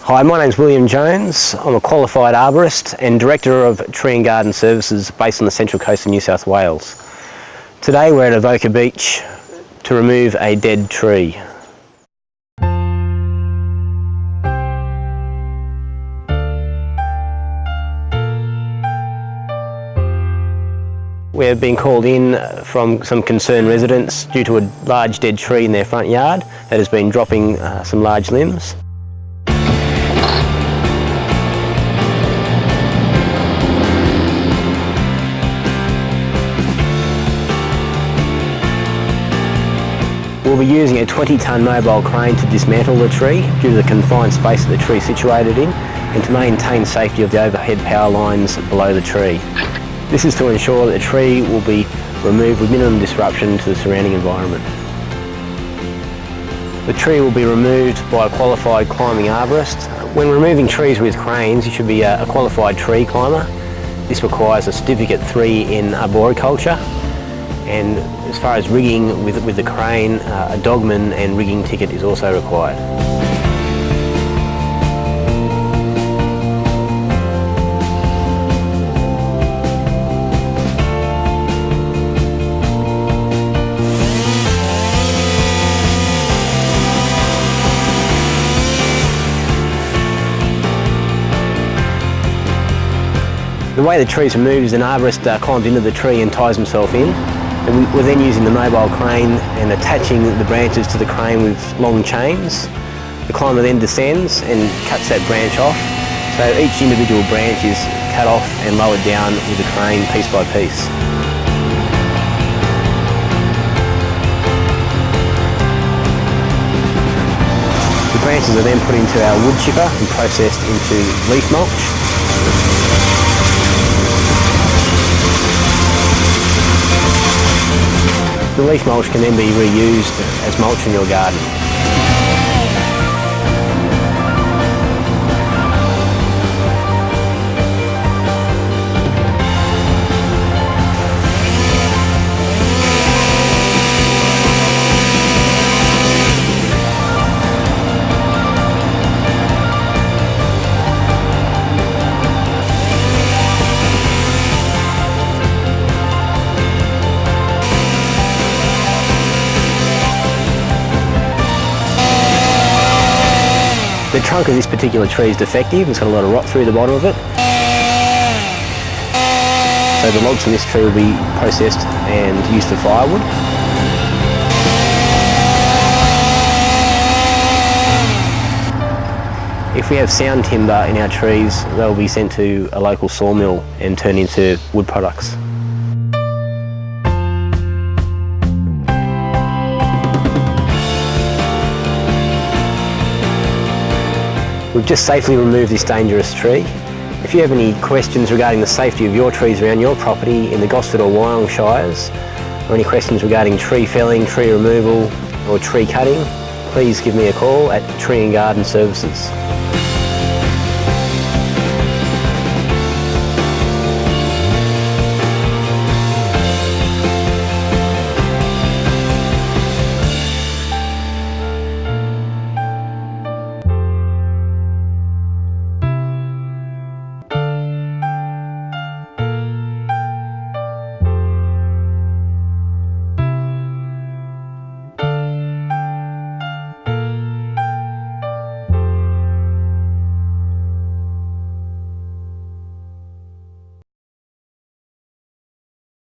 Hi, my name's William Jones. I'm a qualified arborist and Director of Tree and Garden Services based on the Central Coast of New South Wales. Today we're at Avoca Beach to remove a dead tree. We're being called in from some concerned residents due to a large dead tree in their front yard that has been dropping some large limbs. We'll be using a 20-tonne mobile crane to dismantle the tree due to the confined space that the tree is situated in and to maintain safety of the overhead power lines below the tree. This is to ensure that the tree will be removed with minimum disruption to the surrounding environment. The tree will be removed by a qualified climbing arborist. When removing trees with cranes, you should be a qualified tree climber. This requires a Certificate 3 in arboriculture. And as far as rigging with the crane, a dogman and rigging ticket is also required. The way the tree is removed is an arborist climbs into the tree and ties himself in. And we're then using the mobile crane and attaching the branches to the crane with long chains. The climber then descends and cuts that branch off. So each individual branch is cut off and lowered down with the crane piece by piece. The branches are then put into our wood chipper and processed into leaf mulch. The leaf mulch can then be reused as mulch in your garden. The trunk of this particular tree is defective, it's got a lot of rot through the bottom of it. So the logs from this tree will be processed and used for firewood. If we have sound timber in our trees, they'll be sent to a local sawmill and turned into wood products. We've just safely removed this dangerous tree. If you have any questions regarding the safety of your trees around your property in the Gosford or Wyong Shires, or any questions regarding tree felling, tree removal or tree cutting, please give me a call at Tree and Garden Services.